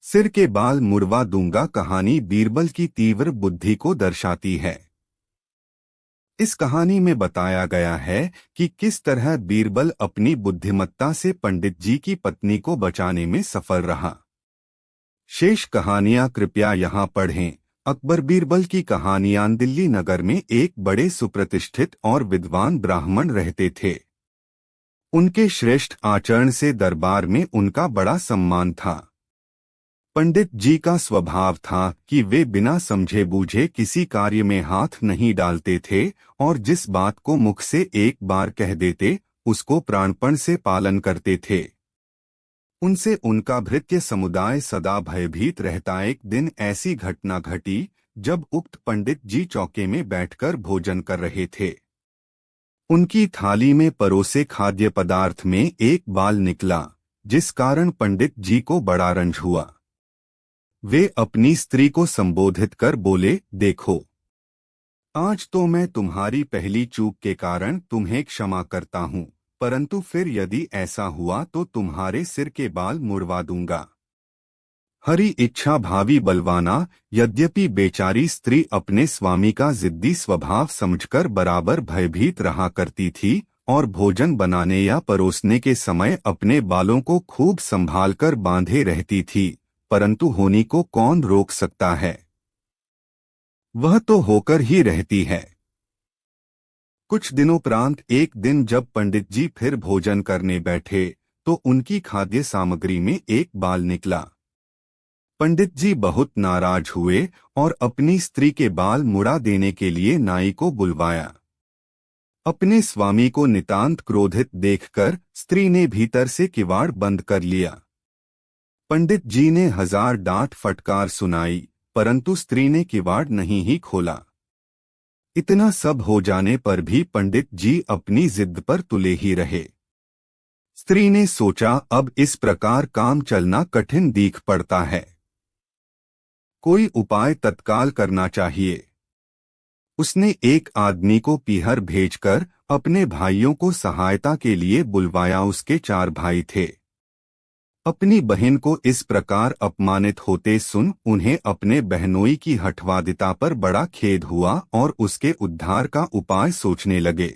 सिर के बाल मुड़वा दूंगा कहानी बीरबल की तीव्र बुद्धि को दर्शाती है। इस कहानी में बताया गया है कि किस तरह बीरबल अपनी बुद्धिमत्ता से पंडित जी की पत्नी को बचाने में सफल रहा। शेष कहानियां कृपया यहाँ पढ़ें। अकबर बीरबल की कहानियां। दिल्ली नगर में एक बड़े सुप्रतिष्ठित और विद्वान ब्राह्मण रहते थे। उनके श्रेष्ठ आचरण से दरबार में उनका बड़ा सम्मान था। पंडित जी का स्वभाव था कि वे बिना समझे बूझे किसी कार्य में हाथ नहीं डालते थे और जिस बात को मुख से एक बार कह देते उसको प्राणपण से पालन करते थे। उनसे उनका भृत्य समुदाय सदा भयभीत रहता। एक दिन ऐसी घटना घटी जब उक्त पंडित जी चौके में बैठकर भोजन कर रहे थे। उनकी थाली में परोसे खाद्य पदार्थ में एक बाल निकला, जिस कारण पंडित जी को बड़ा रंज हुआ। वे अपनी स्त्री को संबोधित कर बोले, देखो, आज तो मैं तुम्हारी पहली चूक के कारण तुम्हें क्षमा करता हूँ, परंतु फिर यदि ऐसा हुआ तो तुम्हारे सिर के बाल मुड़वा दूंगा। हरी इच्छा भावी बलवाना। यद्यपि बेचारी स्त्री अपने स्वामी का जिद्दी स्वभाव समझकर बराबर भयभीत रहा करती थी और भोजन बनाने या परोसने के समय अपने बालों को खूब संभालकर बांधे रहती थी, परंतु होनी को कौन रोक सकता है, वह तो होकर ही रहती है। कुछ दिनों एक दिन जब पंडित जी फिर भोजन करने बैठे तो उनकी खाद्य सामग्री में एक बाल निकला। पंडित जी बहुत नाराज हुए और अपनी स्त्री के बाल मुड़ा देने के लिए नाई को बुलवाया। अपने स्वामी को नितांत क्रोधित देखकर स्त्री ने भीतर से किवाड़ बंद कर लिया। पंडित जी ने 1000 डांट फटकार सुनाई, परंतु स्त्री ने किवाड़ नहीं ही खोला। इतना सब हो जाने पर भी पंडित जी अपनी जिद पर तुले ही रहे। स्त्री ने सोचा, अब इस प्रकार काम चलना कठिन दीख पड़ता है, कोई उपाय तत्काल करना चाहिए। उसने एक आदमी को पीहर भेजकर अपने भाइयों को सहायता के लिए बुलवाया। उसके 4 भाई थे। अपनी बहन को इस प्रकार अपमानित होते सुन उन्हें अपने बहनोई की हठवादिता पर बड़ा खेद हुआ और उसके उद्धार का उपाय सोचने लगे।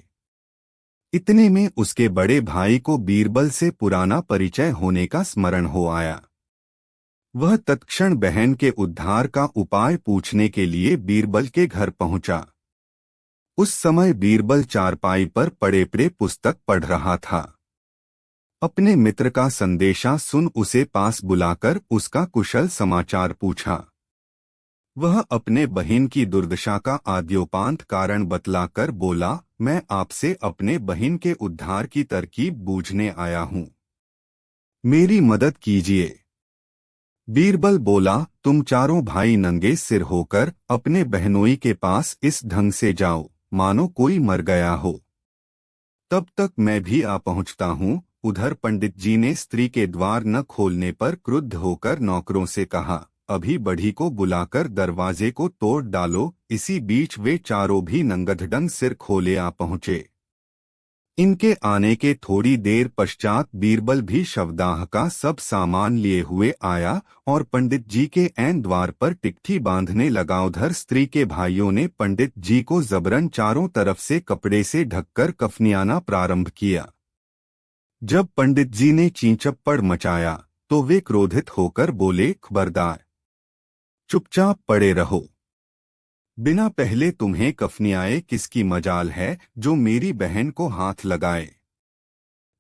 इतने में उसके बड़े भाई को बीरबल से पुराना परिचय होने का स्मरण हो आया। वह तत्क्षण बहन के उद्धार का उपाय पूछने के लिए बीरबल के घर पहुंचा। उस समय बीरबल चारपाई पर पड़े पड़े पुस्तक पढ़ रहा था। अपने मित्र का संदेशा सुन उसे पास बुलाकर उसका कुशल समाचार पूछा। वह अपने बहन की दुर्दशा का आद्योपांत कारण बतलाकर बोला, मैं आपसे अपने बहन के उद्धार की तरकीब बूझने आया हूँ, मेरी मदद कीजिए। बीरबल बोला, तुम चारों भाई नंगे सिर होकर अपने बहनोई के पास इस ढंग से जाओ मानो कोई मर गया हो, तब तक मैं भी आ पहुंचता हूँ। उधर पंडित जी ने स्त्री के द्वार न खोलने पर क्रुद्ध होकर नौकरों से कहा, अभी बढ़ी को बुलाकर दरवाजे को तोड़ डालो। इसी बीच वे चारों भी नंगधड़ंग सिर खोले आ पहुँचे। इनके आने के थोड़ी देर पश्चात बीरबल भी शवदाह का सब सामान लिए हुए आया और पंडित जी के ऐन द्वार पर टिकठी बांधने लगा। उधर स्त्री के भाइयों ने पंडित जी को जबरन चारों तरफ से कपड़े से ढककर कफनियाना प्रारंभ किया। जब पंडित जी ने चींचप्पड़ मचाया तो वे क्रोधित होकर बोले, खबरदार, चुपचाप पड़े रहो। बिना पहले तुम्हें कफनियाए किसकी मजाल है जो मेरी बहन को हाथ लगाए।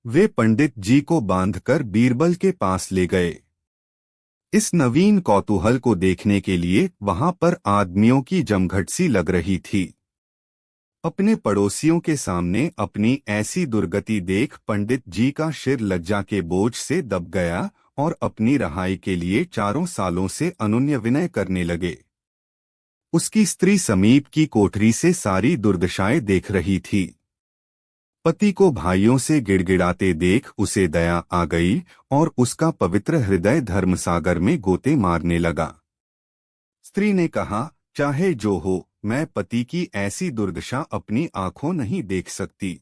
वे पंडित जी को बांधकर बीरबल के पास ले गए। इस नवीन कौतूहल को देखने के लिए वहां पर आदमियों की जमघट सी लग रही थी। अपने पड़ोसियों के सामने अपनी ऐसी दुर्गति देख पंडित जी का सिर लज्जा के बोझ से दब गया और अपनी रहाई के लिए 4 सालों से अनुनय विनय करने लगे। उसकी स्त्री समीप की कोठरी से सारी दुर्दशाएं देख रही थी। पति को भाइयों से गिड़गिड़ाते देख उसे दया आ गई और उसका पवित्र हृदय धर्मसागर में गोते मारने लगा। स्त्री ने कहा, चाहे जो हो, मैं पति की ऐसी दुर्दशा अपनी आंखों नहीं देख सकती।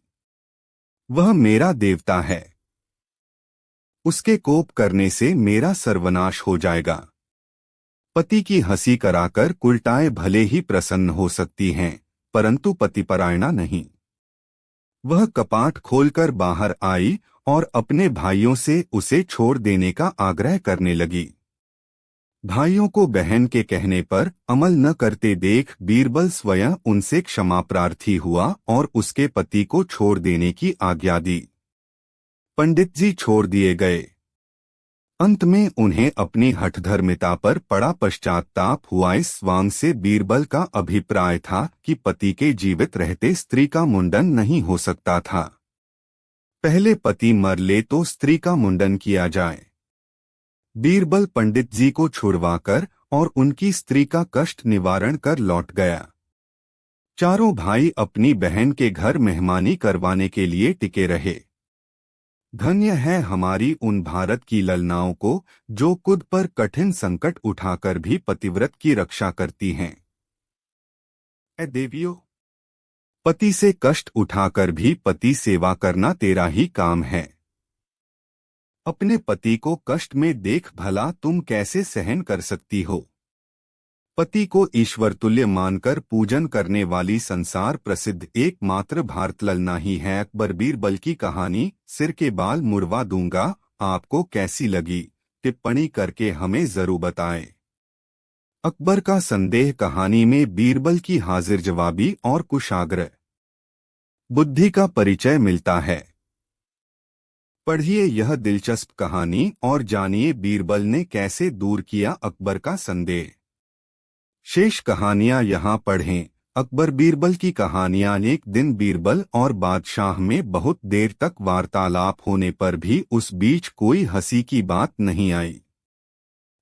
वह मेरा देवता है, उसके कोप करने से मेरा सर्वनाश हो जाएगा। पति की हंसी कराकर कुलटाए भले ही प्रसन्न हो सकती हैं, परंतु पतिपरायणा नहीं। वह कपाट खोलकर बाहर आई और अपने भाइयों से उसे छोड़ देने का आग्रह करने लगी। भाइयों को बहन के कहने पर अमल न करते देख बीरबल स्वयं उनसे क्षमा प्रार्थी हुआ और उसके पति को छोड़ देने की आज्ञा दी। पंडित जी छोड़ दिए गए। अंत में उन्हें अपनी हठधर्मिता पर बड़ा पश्चाताप हुआ। इस स्वांग से बीरबल का अभिप्राय था कि पति के जीवित रहते स्त्री का मुंडन नहीं हो सकता था। पहले पति मर ले तो स्त्री का मुंडन किया जाए। बीरबल पंडित जी को छुड़वाकर और उनकी स्त्री का कष्ट निवारण कर लौट गया। चारों भाई अपनी बहन के घर मेहमानी करवाने के लिए टिके रहे। धन्य है हमारी उन भारत की ललनाओं को जो खुद पर कठिन संकट उठाकर भी पतिव्रत की रक्षा करती हैं। ऐ देवियों, पति से कष्ट उठाकर भी पति सेवा करना तेरा ही काम है। अपने पति को कष्ट में देख भला तुम कैसे सहन कर सकती हो। पति को ईश्वर तुल्य मानकर पूजन करने वाली संसार प्रसिद्ध एकमात्र भारत ललना ही है। अकबर बीरबल की कहानी सिर के बाल मुड़वा दूंगा। आपको कैसी लगी टिप्पणी करके हमें जरूर बताएं। अकबर का संदेह कहानी में बीरबल की हाजिर जवाबी और कुशाग्र बुद्धि का परिचय मिलता है। पढ़िए यह दिलचस्प कहानी और जानिए बीरबल ने कैसे दूर किया अकबर का संदेह। शेष कहानियां यहाँ पढ़ें। अकबर बीरबल की कहानियां। एक दिन बीरबल और बादशाह में बहुत देर तक वार्तालाप होने पर भी उस बीच कोई हंसी की बात नहीं आई।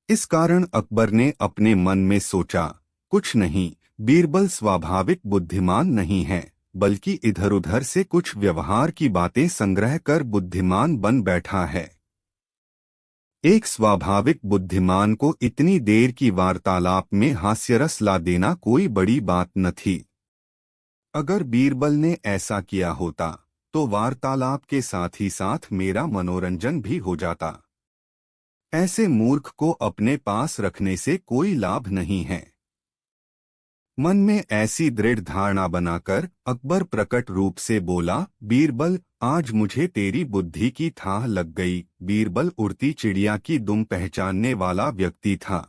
इस कारण अकबर ने अपने मन में सोचा, कुछ नहीं, बीरबल स्वाभाविक बुद्धिमान नहीं है, बल्कि इधर-उधर से कुछ व्यवहार की बातें संग्रह कर बुद्धिमान बन बैठा है। एक स्वाभाविक बुद्धिमान को इतनी देर की वार्तालाप में हास्यरस ला देना कोई बड़ी बात न थी। अगर बीरबल ने ऐसा किया होता तो वार्तालाप के साथ ही साथ मेरा मनोरंजन भी हो जाता। ऐसे मूर्ख को अपने पास रखने से कोई लाभ नहीं है। मन में ऐसी दृढ़ धारणा बनाकर अकबर प्रकट रूप से बोला, बीरबल, आज मुझे तेरी बुद्धि की थाह लग गई। बीरबल उड़ती चिड़िया की दुम पहचानने वाला व्यक्ति था।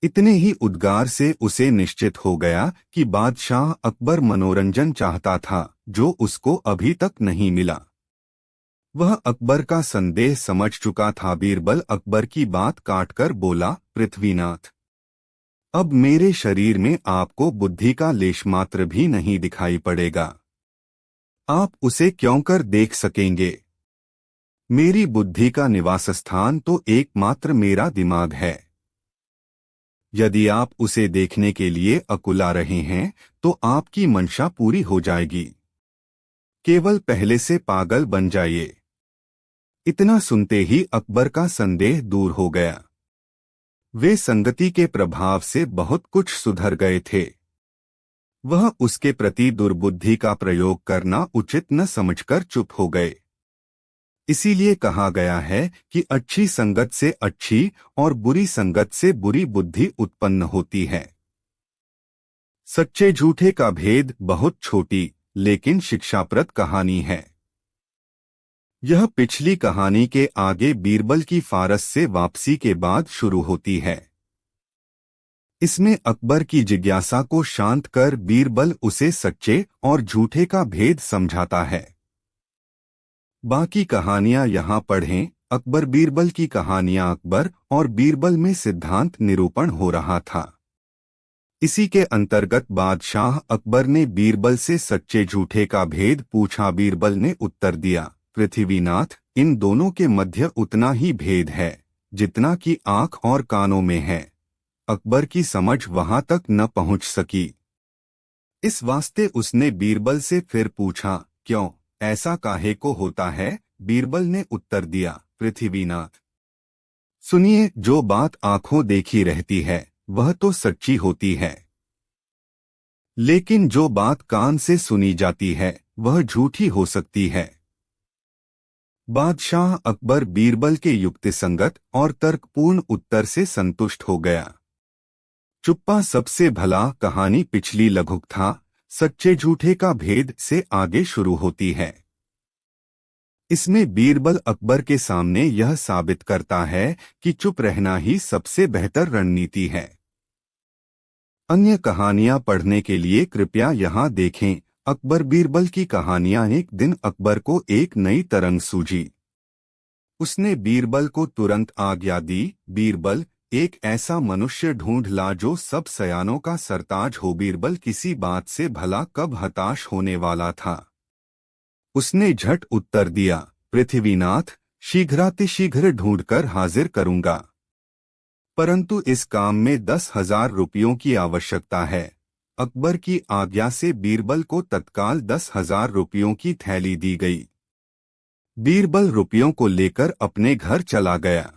इतने ही उद्गार से उसे निश्चित हो गया कि बादशाह अकबर मनोरंजन चाहता था जो उसको अभी तक नहीं मिला। वह अकबर का संदेह समझ चुका था। बीरबल अकबर की बात काटकर बोला, पृथ्वीनाथ, अब मेरे शरीर में आपको बुद्धि का लेशमात्र भी नहीं दिखाई पड़ेगा। आप उसे क्यों कर देख सकेंगे? मेरी बुद्धि का निवास स्थान तो एकमात्र मेरा दिमाग है। यदि आप उसे देखने के लिए अकुला रहे हैं तो आपकी मंशा पूरी हो जाएगी। केवल पहले से पागल बन जाइए। इतना सुनते ही अकबर का संदेह दूर हो गया। वे संगति के प्रभाव से बहुत कुछ सुधर गए थे। वह उसके प्रति दुर्बुद्धि का प्रयोग करना उचित न समझकर चुप हो गए। इसीलिए कहा गया है कि अच्छी संगत से अच्छी और बुरी संगत से बुरी बुद्धि उत्पन्न होती है। सच्चे झूठे का भेद बहुत छोटी लेकिन शिक्षाप्रद कहानी है। यह पिछली कहानी के आगे बीरबल की फारस से वापसी के बाद शुरू होती है। इसमें अकबर की जिज्ञासा को शांत कर बीरबल उसे सच्चे और झूठे का भेद समझाता है। बाकी कहानियां यहाँ पढ़ें। अकबर बीरबल की कहानियां। अकबर और बीरबल में सिद्धांत निरूपण हो रहा था। इसी के अंतर्गत बादशाह अकबर ने बीरबल से सच्चे झूठे का भेद पूछा। बीरबल ने उत्तर दिया, पृथ्वीनाथ, इन दोनों के मध्य उतना ही भेद है जितना कि आंख और कानों में है। अकबर की समझ वहां तक न पहुंच सकी। इस वास्ते उसने बीरबल से फिर पूछा, क्यों, ऐसा काहे को होता है? बीरबल ने उत्तर दिया, पृथ्वीनाथ, सुनिए, जो बात आंखों देखी रहती है वह तो सच्ची होती है, लेकिन जो बात कान से सुनी जाती है वह झूठी हो सकती है। बादशाह अकबर बीरबल के युक्तिसंगत और तर्कपूर्ण उत्तर से संतुष्ट हो गया। चुप्पा सबसे भला कहानी पिछली लघुकथा सच्चे झूठे का भेद से आगे शुरू होती है। इसमें बीरबल अकबर के सामने यह साबित करता है कि चुप रहना ही सबसे बेहतर रणनीति है। अन्य कहानियां पढ़ने के लिए कृपया यहाँ देखें। अकबर बीरबल की कहानियां। एक दिन अकबर को एक नई तरंग सूझी। उसने बीरबल को तुरंत आज्ञा दी, बीरबल, एक ऐसा मनुष्य ढूंढ ला जो सब सयानों का सरताज हो। बीरबल किसी बात से भला कब हताश होने वाला था। उसने झट उत्तर दिया, पृथ्वीनाथ, शीघ्रातिशीघ्र ढूंढकर हाजिर करूंगा, परंतु इस काम में 10,000 रुपयों की आवश्यकता है। अकबर की आज्ञा से बीरबल को तत्काल 10,000 रुपयों की थैली दी गई। बीरबल रुपयों को लेकर अपने घर चला गया।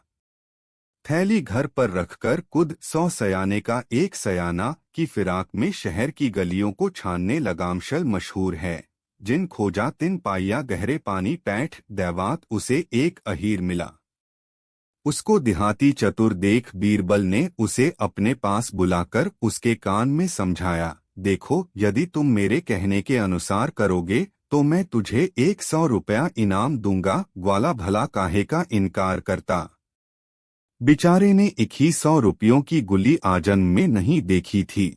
थैली घर पर रखकर खुद 100 सयाने का एक सयाना की फिराक में शहर की गलियों को छानने लगामशल मशहूर है। जिन खोजा तिन पाइया गहरे पानी पैठ दैवात उसे एक अहीर मिला। उसको देहाती चतुर देख बीरबल ने उसे अपने पास बुलाकर उसके कान में समझाया, देखो, यदि तुम मेरे कहने के अनुसार करोगे तो मैं तुझे 100 रुपया इनाम दूंगा। ग्वाला भला काहे का इनकार करता। बेचारे ने 100 रुपयों की गुल्ली आजन्म में नहीं देखी थी।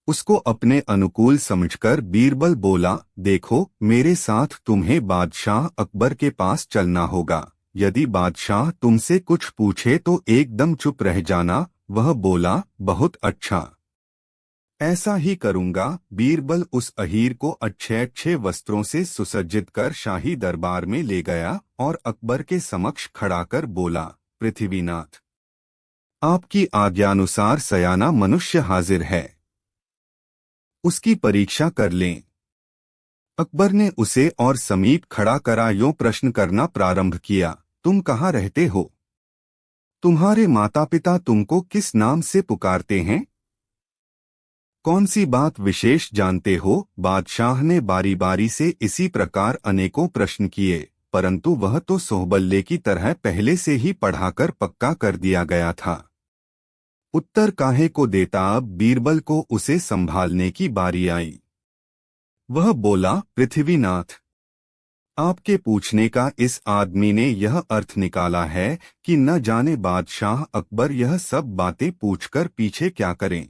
उसको अपने अनुकूल समझकर बीरबल बोला, देखो, मेरे साथ तुम्हें बादशाह अकबर के पास चलना होगा। यदि बादशाह तुमसे कुछ पूछे तो एकदम चुप रह जाना। वह बोला, बहुत अच्छा, ऐसा ही करूंगा। बीरबल उस अहीर को अच्छे अच्छे वस्त्रों से सुसज्जित कर शाही दरबार में ले गया और अकबर के समक्ष खड़ा कर बोला, पृथ्वीनाथ, आपकी आज्ञानुसार सयाना मनुष्य हाजिर है, उसकी परीक्षा कर लें। अकबर ने उसे और समीप खड़ा करा यूं प्रश्न करना प्रारंभ किया, तुम कहाँ रहते हो? तुम्हारे माता पिता तुमको किस नाम से पुकारते हैं? कौन सी बात विशेष जानते हो? बादशाह ने बारी बारी से इसी प्रकार अनेकों प्रश्न किए, परंतु वह तो सोहबल्ले की तरह पहले से ही पढ़ाकर पक्का कर दिया गया था। उत्तर काहे को देता? अब बीरबल को उसे संभालने की बारी आई। वह बोला, पृथ्वीनाथ, आपके पूछने का इस आदमी ने यह अर्थ निकाला है कि न जाने बादशाह अकबर यह सब बातें पूछकर पीछे क्या करें,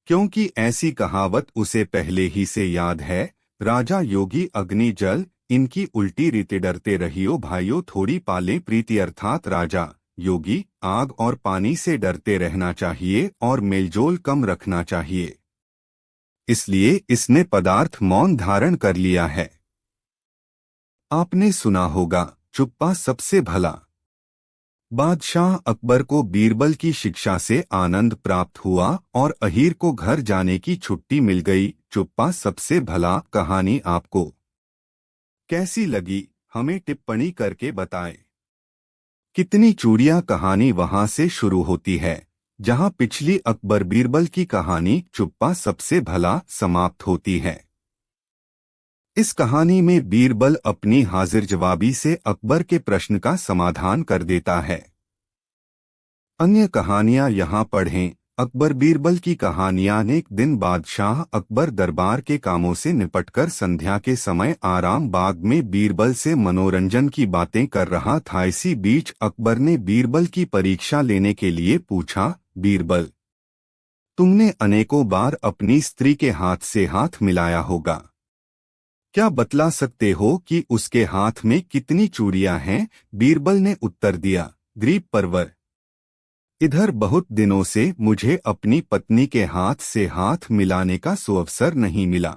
क्योंकि ऐसी कहावत उसे पहले ही से याद है, राजा योगी अग्नि जल, इनकी उल्टी रीति डरते रहियो भाइयों थोड़ी पालें प्रीति। अर्थात राजा योगी आग और पानी से डरते रहना चाहिए और मेलजोल कम रखना चाहिए। इसलिए इसने पदार्थ मौन धारण कर लिया है। आपने सुना होगा, चुप्पा सबसे भला। बादशाह अकबर को बीरबल की शिक्षा से आनंद प्राप्त हुआ और अहीर को घर जाने की छुट्टी मिल गई। चुप्पा सबसे भला कहानी आपको कैसी लगी, हमें टिप्पणी करके बताएं। कितनी चूड़ियां कहानी वहां से शुरू होती है, जहां पिछली अकबर बीरबल की कहानी चुप्पा सबसे भला समाप्त होती है। इस कहानी में बीरबल अपनी हाजिर जवाबी से अकबर के प्रश्न का समाधान कर देता है। अन्य कहानियां यहाँ पढ़ें। अकबर बीरबल की कहानियां। एक दिन बादशाह अकबर दरबार के कामों से निपटकर संध्या के समय आराम बाग में बीरबल से मनोरंजन की बातें कर रहा था। इसी बीच अकबर ने बीरबल की परीक्षा लेने के लिए पूछा, बीरबल, तुमने अनेकों बार अपनी स्त्री के हाथ से हाथ मिलाया होगा, क्या बतला सकते हो कि उसके हाथ में कितनी चूड़ियां हैं? बीरबल ने उत्तर दिया, ग्रीब परवर, इधर बहुत दिनों से मुझे अपनी पत्नी के हाथ से हाथ मिलाने का सुअवसर नहीं मिला।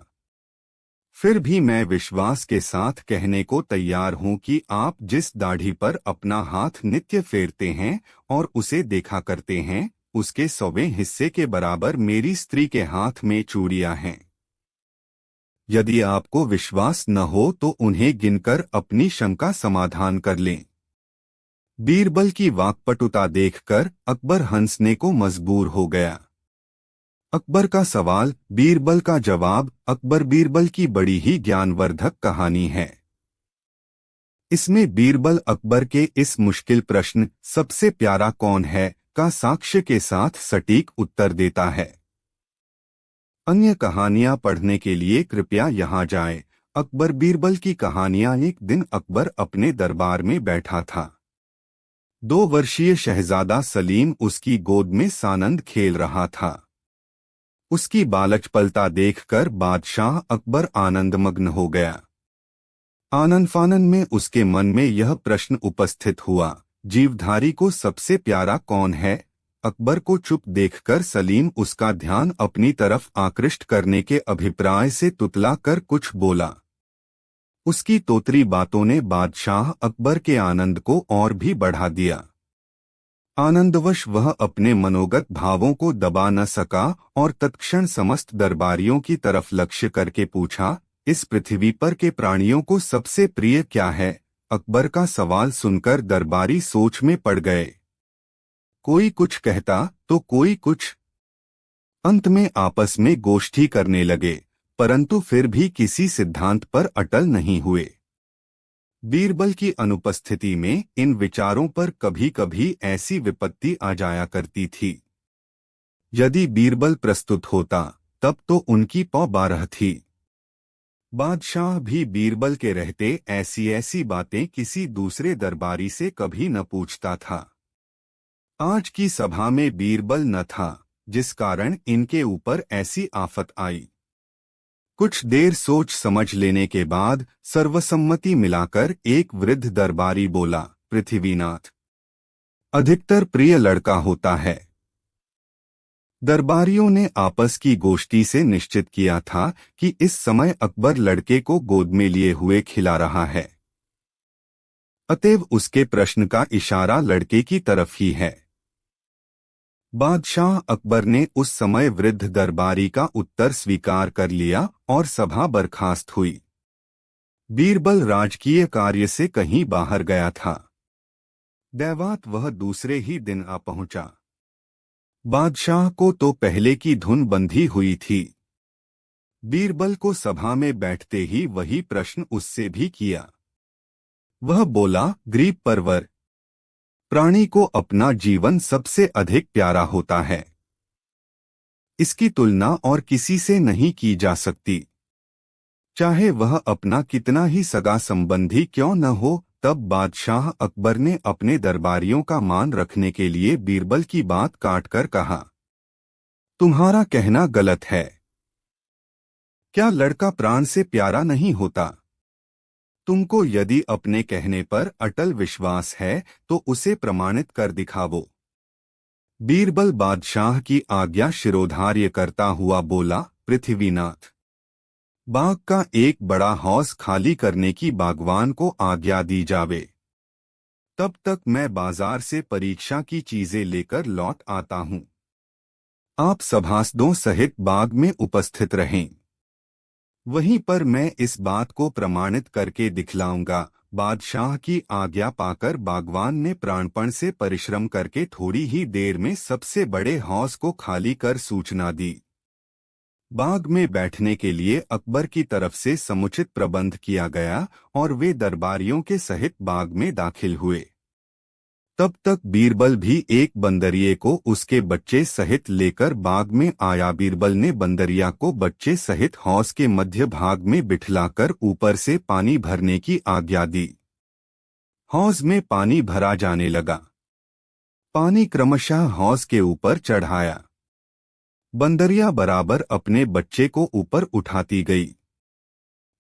फिर भी मैं विश्वास के साथ कहने को तैयार हूं कि आप जिस दाढ़ी पर अपना हाथ नित्य फेरते हैं और उसे देखा करते हैं, उसके 100वें हिस्से के बराबर मेरी स्त्री के हाथ में चूड़ियां हैं। यदि आपको विश्वास न हो तो उन्हें गिनकर अपनी शंका समाधान कर लें। बीरबल की वाक्पटुता देखकर अकबर हंसने को मजबूर हो गया। अकबर का सवाल, बीरबल का जवाब। अकबर बीरबल की बड़ी ही ज्ञानवर्धक कहानी है। इसमें बीरबल अकबर के इस मुश्किल प्रश्न, सबसे प्यारा कौन है, का साक्ष्य के साथ सटीक उत्तर देता है। अन्य कहानियां पढ़ने के लिए कृपया यहाँ जाएं। अकबर बीरबल की कहानियां। एक दिन अकबर अपने दरबार में बैठा था। 2 वर्षीय शहजादा सलीम उसकी गोद में सानंद खेल रहा था। उसकी बालचपलता देखकर बादशाह अकबर आनंदमग्न हो गया। आनन फानन में उसके मन में यह प्रश्न उपस्थित हुआ, जीवधारी को सबसे प्यारा कौन है? अकबर को चुप देखकर सलीम उसका ध्यान अपनी तरफ आकृष्ट करने के अभिप्राय से तुतला कर कुछ बोला। उसकी तोतरी बातों ने बादशाह अकबर के आनंद को और भी बढ़ा दिया। आनंदवश वह अपने मनोगत भावों को दबा न सका और तत्क्षण समस्त दरबारियों की तरफ लक्ष्य करके पूछा, इस पृथ्वी पर के प्राणियों को सबसे प्रिय क्या है? अकबर का सवाल सुनकर दरबारी सोच में पड़ गए। कोई कुछ कहता तो कोई कुछ। अंत में आपस में गोष्ठी करने लगे, परंतु फिर भी किसी सिद्धांत पर अटल नहीं हुए। बीरबल की अनुपस्थिति में इन विचारों पर कभी कभी ऐसी विपत्ति आ जाया करती थी। यदि बीरबल प्रस्तुत होता तब तो उनकी पौ 12 थी। बादशाह भी बीरबल के रहते ऐसी ऐसी बातें किसी दूसरे दरबारी से कभी न पूछता था। आज की सभा में बीरबल न था, जिस कारण इनके ऊपर ऐसी आफत आई। कुछ देर सोच समझ लेने के बाद सर्वसम्मति मिलाकर एक वृद्ध दरबारी बोला, पृथ्वीनाथ अधिकतर प्रिय लड़का होता है। दरबारियों ने आपस की गोष्ठी से निश्चित किया था कि इस समय अकबर लड़के को गोद में लिए हुए खिला रहा है, अतएव उसके प्रश्न का इशारा लड़के की तरफ ही है। बादशाह अकबर ने उस समय वृद्ध दरबारी का उत्तर स्वीकार कर लिया और सभा बर्खास्त हुई। बीरबल राजकीय कार्य से कहीं बाहर गया था। दैवात वह दूसरे ही दिन आ पहुंचा। बादशाह को तो पहले की धुन बंधी हुई थी। बीरबल को सभा में बैठते ही वही प्रश्न उससे भी किया। वह बोला, ग्रीब परवर प्राणी को अपना जीवन सबसे अधिक प्यारा होता है। इसकी तुलना और किसी से नहीं की जा सकती। चाहे वह अपना कितना ही सगा संबंधी क्यों न हो। तब बादशाह अकबर ने अपने दरबारियों का मान रखने के लिए बीरबल की बात काटकर कहा, तुम्हारा कहना गलत है। क्या लड़का प्राण से प्यारा नहीं होता? तुमको यदि अपने कहने पर अटल विश्वास है तो उसे प्रमाणित कर दिखावो। बीरबल बादशाह की आज्ञा शिरोधार्य करता हुआ बोला, पृथ्वीनाथ बाग का एक बड़ा हौज खाली करने की बागवान को आज्ञा दी जावे। तब तक मैं बाजार से परीक्षा की चीजें लेकर लौट आता हूँ। आप सभासदों सहित बाग में उपस्थित रहें। वहीं पर मैं इस बात को प्रमाणित करके दिखलाऊंगा। बादशाह की आज्ञा पाकर बागवान ने प्राणपण से परिश्रम करके थोड़ी ही देर में सबसे बड़े हौज को खाली कर सूचना दी। बाग में बैठने के लिए अकबर की तरफ से समुचित प्रबंध किया गया और वे दरबारियों के सहित बाग में दाखिल हुए। तब तक बीरबल भी एक बंदरिये को उसके बच्चे सहित लेकर बाग में आया। बीरबल ने बंदरिया को बच्चे सहित हौज के मध्य भाग में बिठलाकर ऊपर से पानी भरने की आज्ञा दी। हौज में पानी भरा जाने लगा। पानी क्रमशः हौज के ऊपर चढ़ाया। बंदरिया बराबर अपने बच्चे को ऊपर उठाती गई,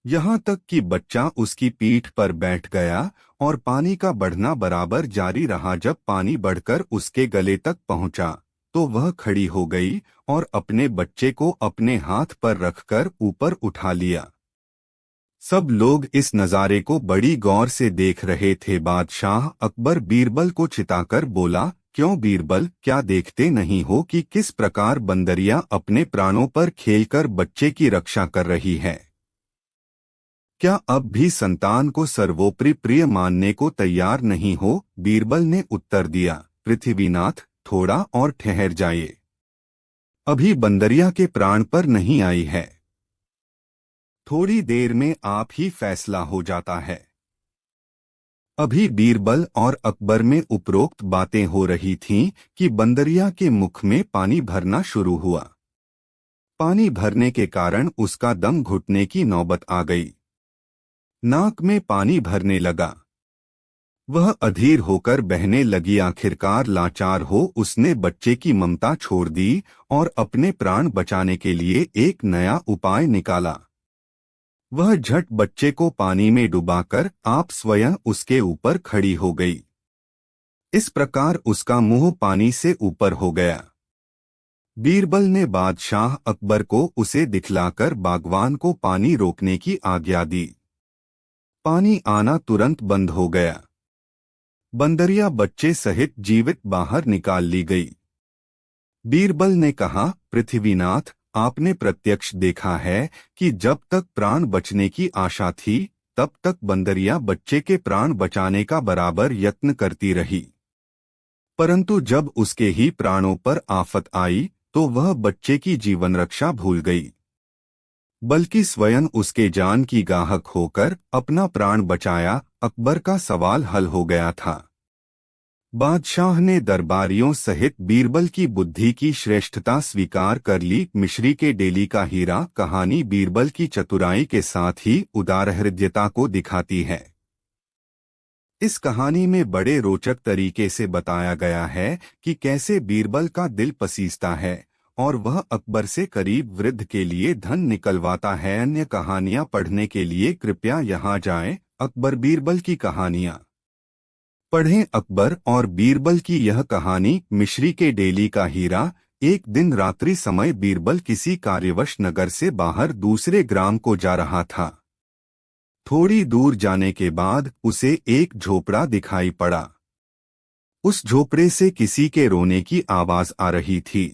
यहाँ तक कि बच्चा उसकी पीठ पर बैठ गया और पानी का बढ़ना बराबर जारी रहा। जब पानी बढ़कर उसके गले तक पहुंचा तो वह खड़ी हो गई और अपने बच्चे को अपने हाथ पर रखकर ऊपर उठा लिया। सब लोग इस नज़ारे को बड़ी गौर से देख रहे थे। बादशाह अकबर बीरबल को चिताकर बोला, क्यों बीरबल, क्या देखते नहीं हो कि किस प्रकार बंदरिया अपने प्राणों पर खेलकर बच्चे की रक्षा कर रही है? क्या अब भी संतान को सर्वोपरि प्रिय मानने को तैयार नहीं हो? बीरबल ने उत्तर दिया, पृथ्वीनाथ थोड़ा और ठहर जाइए, अभी बंदरिया के प्राण पर नहीं आई है। थोड़ी देर में आप ही फैसला हो जाता है। अभी बीरबल और अकबर में उपरोक्त बातें हो रही थीं कि बंदरिया के मुख में पानी भरना शुरू हुआ। पानी भरने के कारण उसका दम घुटने की नौबत आ गई। नाक में पानी भरने लगा। वह अधीर होकर बहने लगी। आखिरकार लाचार हो उसने बच्चे की ममता छोड़ दी और अपने प्राण बचाने के लिए एक नया उपाय निकाला। वह झट बच्चे को पानी में डुबाकर आप स्वयं उसके ऊपर खड़ी हो गई। इस प्रकार उसका मुंह पानी से ऊपर हो गया। बीरबल ने बादशाह अकबर को उसे दिखलाकर बागवान को पानी रोकने की आज्ञा दी। पानी आना तुरंत बंद हो गया। बंदरिया बच्चे सहित जीवित बाहर निकाल ली गई। बीरबल ने कहा, पृथ्वीनाथ, आपने प्रत्यक्ष देखा है कि जब तक प्राण बचने की आशा थी तब तक बंदरिया बच्चे के प्राण बचाने का बराबर यत्न करती रही, परंतु जब उसके ही प्राणों पर आफत आई तो वह बच्चे की जीवन रक्षा भूल गई, बल्कि स्वयं उसके जान की गाहक होकर अपना प्राण बचाया। अकबर का सवाल हल हो गया था। बादशाह ने दरबारियों सहित बीरबल की बुद्धि की श्रेष्ठता स्वीकार कर ली। मिश्री के डेली का हीरा कहानी बीरबल की चतुराई के साथ ही उदारहृदयता को दिखाती है। इस कहानी में बड़े रोचक तरीके से बताया गया है कि कैसे बीरबल का दिल पसीजता है और वह अकबर से करीब वृद्ध के लिए धन निकलवाता है। अन्य कहानियां पढ़ने के लिए कृपया यहाँ जाएं। अकबर बीरबल की कहानियां पढ़ें। अकबर और बीरबल की यह कहानी मिश्री के डेली का हीरा। एक दिन रात्रि समय बीरबल किसी कार्यवश नगर से बाहर दूसरे ग्राम को जा रहा था। थोड़ी दूर जाने के बाद उसे एक झोपड़ा दिखाई पड़ा। उस झोपड़े से किसी के रोने की आवाज आ रही थी।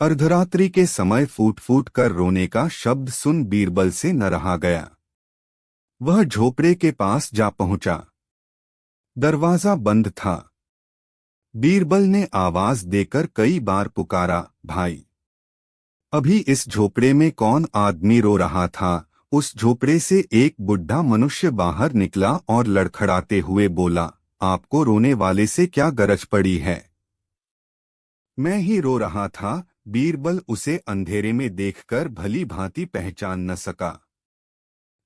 अर्धरात्रि के समय फूट फूट कर रोने का शब्द सुन बीरबल से न रहा गया। वह झोपड़े के पास जा पहुंचा। दरवाजा बंद था। बीरबल ने आवाज देकर कई बार पुकारा, भाई। अभी इस झोपड़े में कौन आदमी रो रहा था। उस झोपड़े से एक बुढ़ा मनुष्य बाहर निकला और लड़खड़ाते हुए बोला, आपको रोने वाले से क्या गरज पड़ी है। मैं ही रो रहा था। बीरबल उसे अंधेरे में देखकर भली भांति पहचान न सका।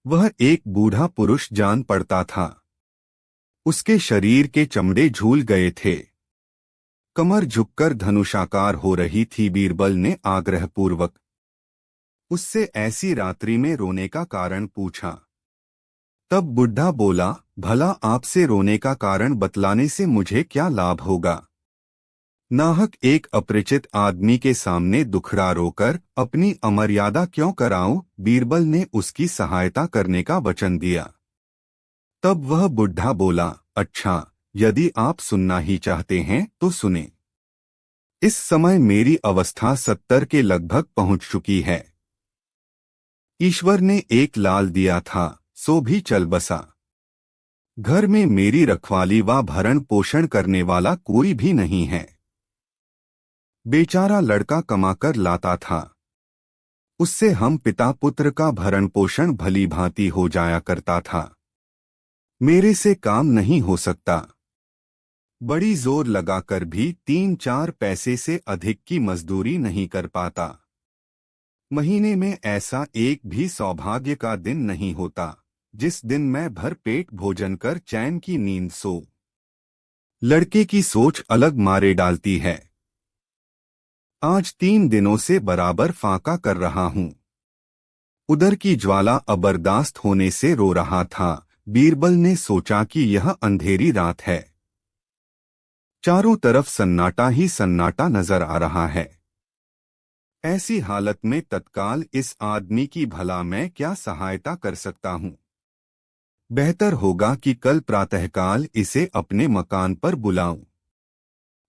वह एक बूढ़ा पुरुष जान पड़ता था। उसके शरीर के चमड़े झूल गए थे। कमर झुककर धनुषाकार हो रही थी। बीरबल ने आग्रहपूर्वक उससे ऐसी रात्रि में रोने का कारण पूछा। तब बुढ़ा बोला, भला आपसे रोने का कारण बतलाने से मुझे क्या लाभ होगा। नाहक एक अपरिचित आदमी के सामने दुखड़ा रोकर अपनी अमर्यादा क्यों कराऊं। बीरबल ने उसकी सहायता करने का वचन दिया। तब वह बुढ़ा बोला, अच्छा, यदि आप सुनना ही चाहते हैं तो सुने। इस समय मेरी अवस्था 70 के लगभग पहुंच चुकी है। ईश्वर ने एक लाल दिया था, सो भी चल बसा। घर में मेरी रखवाली व भरण पोषण करने वाला कोई भी नहीं है। बेचारा लड़का कमाकर लाता था। उससे हम पिता पुत्र का भरण पोषण भली भांति हो जाया करता था। मेरे से काम नहीं हो सकता। बड़ी जोर लगाकर भी 3-4 पैसे से अधिक की मजदूरी नहीं कर पाता। महीने में ऐसा एक भी सौभाग्य का दिन नहीं होता जिस दिन मैं भर पेट भोजन कर चैन की नींद सो। लड़के की सोच अलग मारे डालती है। आज 3 दिनों से बराबर फाका कर रहा हूं। उदर की ज्वाला अबरदास्त होने से रो रहा था। बीरबल ने सोचा कि यह अंधेरी रात है। चारों तरफ सन्नाटा ही सन्नाटा नजर आ रहा है। ऐसी हालत में तत्काल इस आदमी की भला मैं क्या सहायता कर सकता हूं। बेहतर होगा कि कल प्रातःकाल इसे अपने मकान पर बुलाऊं।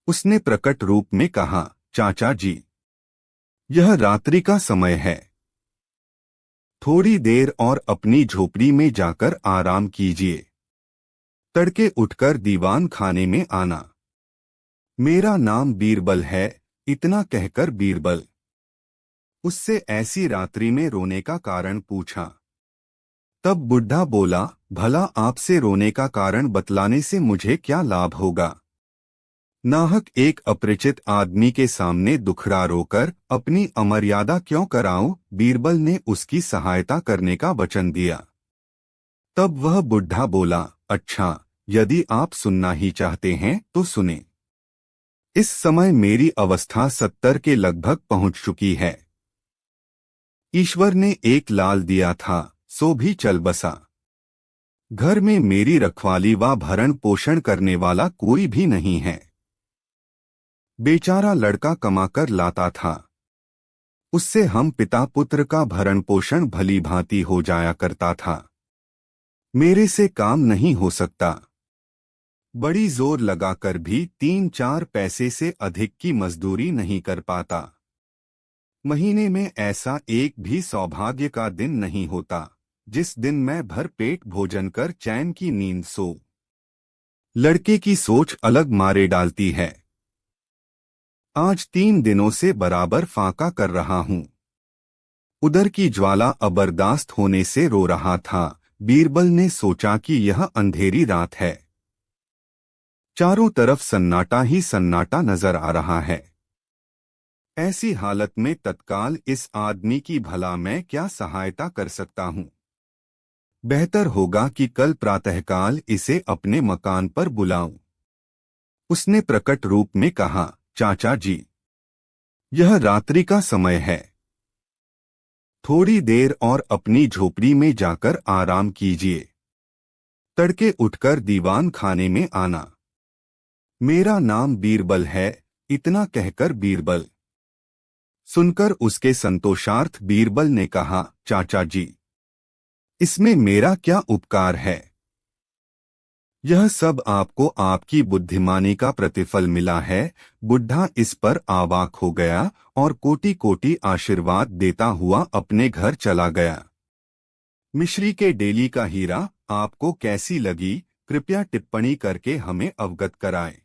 उसने प्रकट रूप में कहा, चाचा जी, यह रात्रि का समय है। थोड़ी देर और अपनी झोपड़ी में जाकर आराम कीजिए। तड़के उठकर दीवान खाने में आना। मेरा नाम बीरबल है। इतना कहकर बीरबल उससे ऐसी रात्रि में रोने का कारण पूछा। तब बुढ़ा बोला, भला आपसे रोने का कारण बतलाने से मुझे क्या लाभ होगा। नाहक एक अपरिचित आदमी के सामने दुखड़ा रोकर अपनी अमर्यादा क्यों कराऊं। बीरबल ने उसकी सहायता करने का वचन दिया। तब वह बुढ़ा बोला, अच्छा, यदि आप सुनना ही चाहते हैं तो सुने। इस समय मेरी अवस्था 70 के लगभग पहुंच चुकी है। ईश्वर ने एक लाल दिया था, सो भी चल बसा। घर में मेरी रखवाली व भरण पोषण करने वाला कोई भी नहीं है। बेचारा लड़का कमाकर लाता था, उससे हम पिता पुत्र का भरण पोषण भली भांति हो जाया करता था। मेरे से काम नहीं हो सकता। बड़ी जोर लगाकर भी 3-4 पैसे से अधिक की मजदूरी नहीं कर पाता। महीने में ऐसा एक भी सौभाग्य का दिन नहीं होता जिस दिन मैं भर पेट भोजन कर चैन की नींद सो। लड़के की सोच अलग मारे डालती है। आज 3 दिनों से बराबर फाका कर रहा हूं। उधर की ज्वाला अबरदास्त होने से रो रहा था। बीरबल ने सोचा कि यह अंधेरी रात है, चारों तरफ सन्नाटा ही सन्नाटा नजर आ रहा है। ऐसी हालत में तत्काल इस आदमी की भला मैं क्या सहायता कर सकता हूं। बेहतर होगा कि कल प्रातःकाल इसे अपने मकान पर बुलाऊं। उसने प्रकट रूप में कहा, चाचा जी, यह रात्रि का समय है, थोड़ी देर और अपनी झोपड़ी में जाकर आराम कीजिए। तड़के उठकर दीवान खाने में आना। मेरा नाम बीरबल है। इतना कहकर बीरबल सुनकर उसके संतोषार्थ बीरबल ने कहा, चाचा जी, इसमें मेरा क्या उपकार है। यह सब आपको आपकी बुद्धिमानी का प्रतिफल मिला है। बुढ़ा इस पर आवाक हो गया और कोटि कोटि आशीर्वाद देता हुआ अपने घर चला गया। मिश्री के डेली का हीरा आपको कैसी लगी, कृपया टिप्पणी करके हमें अवगत कराएं।